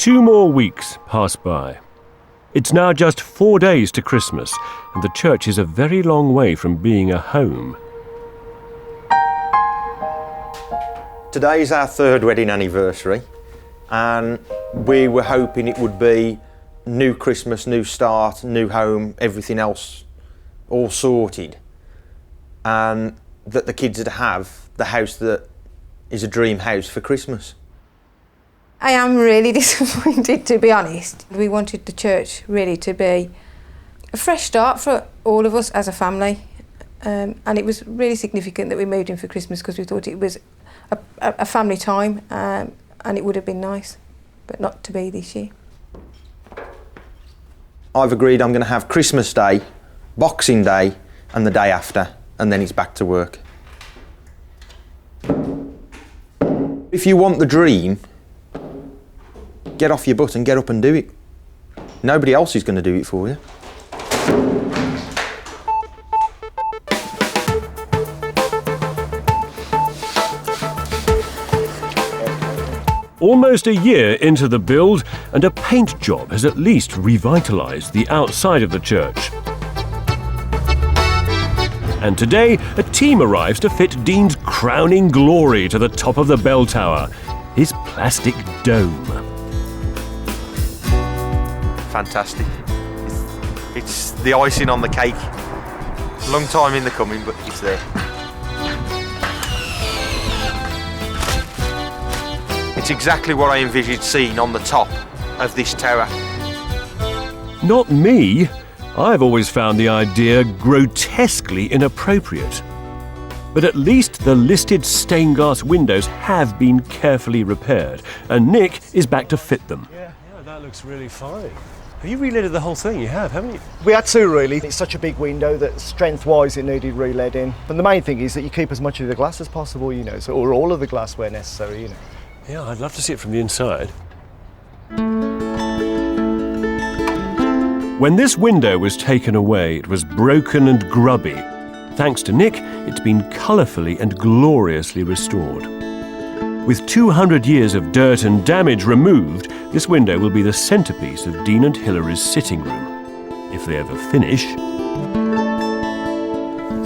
2 more weeks pass by. It's now just 4 days to Christmas, and the church is a very long way from being a home. Today is our 3rd wedding anniversary, and we were hoping it would be new Christmas, new start, new home, everything else all sorted, and that the kids would have the house that is a dream house for Christmas. I am really disappointed, to be honest. We wanted the church really to be a fresh start for all of us as a family, and it was really significant that we moved in for Christmas because we thought it was a family time, and it would have been nice, but not to be this year. I've agreed I'm going to have Christmas Day, Boxing Day and the day after, and then it's back to work. If you want the dream, get off your butt and get up and do it. Nobody else is going to do it for you. Almost a year into the build, and a paint job has at least revitalised the outside of the church. And today, a team arrives to fit Dean's crowning glory to the top of the bell tower, his plastic dome. Fantastic. It's the icing on the cake. Long time in the coming, but it's there. It's exactly what I envisaged seeing on the top of this tower. Not me. I've always found the idea grotesquely inappropriate. But at least the listed stained glass windows have been carefully repaired, and Nick is back to fit them. Yeah, that looks really fine. Have you re-leaded the whole thing? You have, haven't you? We had to, really. It's such a big window that strength-wise it needed re-leading. And the main thing is that you keep as much of the glass as possible, you know, or all of the glass where necessary, you know. Yeah, I'd love to see it from the inside. When this window was taken away, it was broken and grubby. Thanks to Nick, it's been colourfully and gloriously restored. With 200 years of dirt and damage removed, this window will be the centrepiece of Dean and Hilary's sitting room, if they ever finish.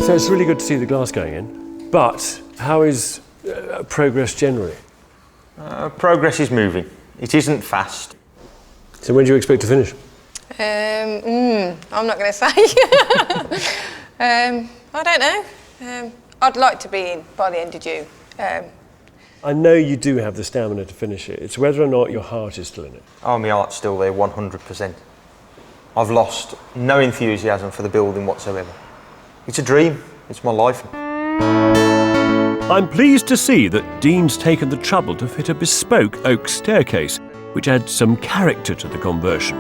So it's really good to see the glass going in, but how is progress generally? Progress is moving. It isn't fast. So when do you expect to finish? I'm not going to say. I don't know. I'd like to be in by the end of June. I know you do have the stamina to finish it. It's whether or not your heart is still in it. Oh, my heart's still there, 100%. I've lost no enthusiasm for the building whatsoever. It's a dream. It's my life. I'm pleased to see that Dean's taken the trouble to fit a bespoke oak staircase, which adds some character to the conversion.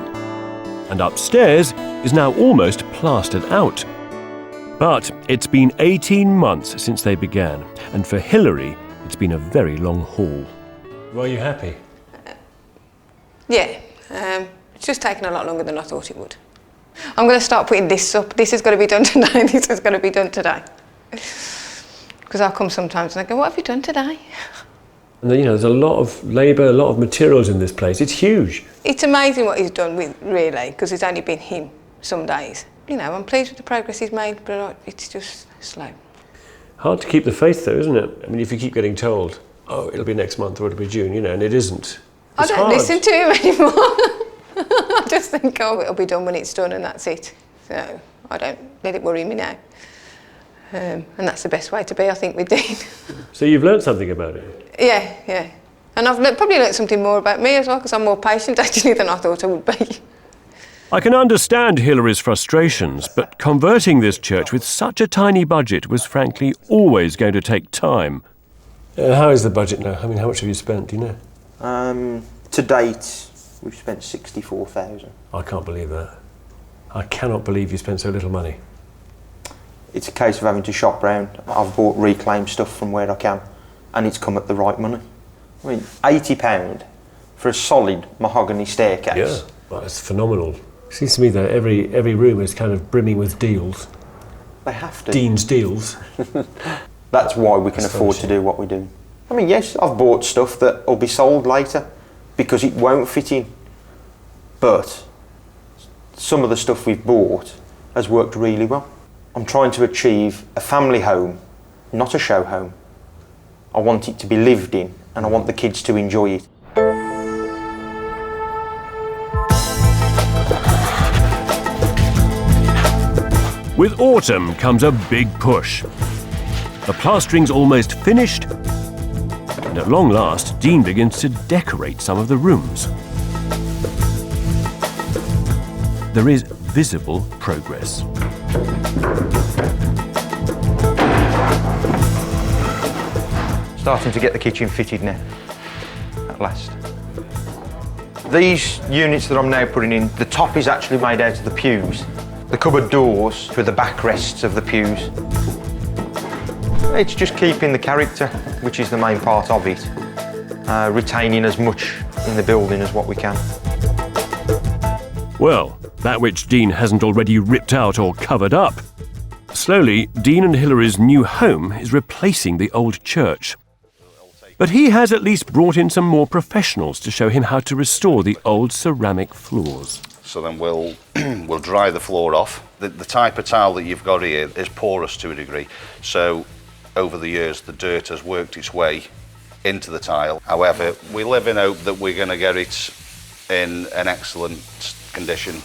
And upstairs is now almost plastered out. But it's been 18 months since they began, and for Hilary, it's been a very long haul. Well, are you happy? Yeah, it's just taken a lot longer than I thought it would. I'm going to start putting this up. This has got to be done today. This has got to be done today. Because I'll come sometimes and I go, what have you done today? And you know, there's a lot of labour, a lot of materials in this place. It's huge. It's amazing what he's done with, really, because it's only been him some days. You know, I'm pleased with the progress he's made, but it's just slow. Hard to keep the faith, though, isn't it? I mean, if you keep getting told, oh, it'll be next month or it'll be June, you know, and it isn't. I don't listen to him anymore. I just think, oh, it'll be done when it's done and that's it. So I don't let it worry me now. And that's the best way to be, I think, with Dean. So you've learnt something about it? Yeah. And I've probably learnt something more about me as well, because I'm more patient, actually, than I thought I would be. I can understand Hilary's frustrations, but converting this church with such a tiny budget was frankly always going to take time. How is the budget now? I mean, how much have you spent, do you know? To date, we've spent 64,000. I can't believe that. I cannot believe you spent so little money. It's a case of having to shop round. I've bought reclaimed stuff from where I can, and it's come at the right money. I mean, £80 for a solid mahogany staircase. Yeah, well, it's phenomenal. It seems to me that every room is kind of brimming with deals. They have to. Dean's deals. That's why we can afford to do what we do. I mean, yes, I've bought stuff that will be sold later, because it won't fit in. But some of the stuff we've bought has worked really well. I'm trying to achieve a family home, not a show home. I want it to be lived in, and I want the kids to enjoy it. With autumn comes a big push. The plastering's almost finished, and at long last, Dean begins to decorate some of the rooms. There is visible progress. Starting to get the kitchen fitted now, at last. These units that I'm now putting in, the top is actually made out of the pews. The cupboard doors with the backrests of the pews. It's just keeping the character, which is the main part of it, retaining as much in the building as what we can. Well, that which Dean hasn't already ripped out or covered up. Slowly, Dean and Hilary's new home is replacing the old church. But he has at least brought in some more professionals to show him how to restore the old ceramic floors. So then we'll dry the floor off. The type of tile that you've got here is porous to a degree. So over the years, the dirt has worked its way into the tile. However, we live in hope that we're going to get it in an excellent condition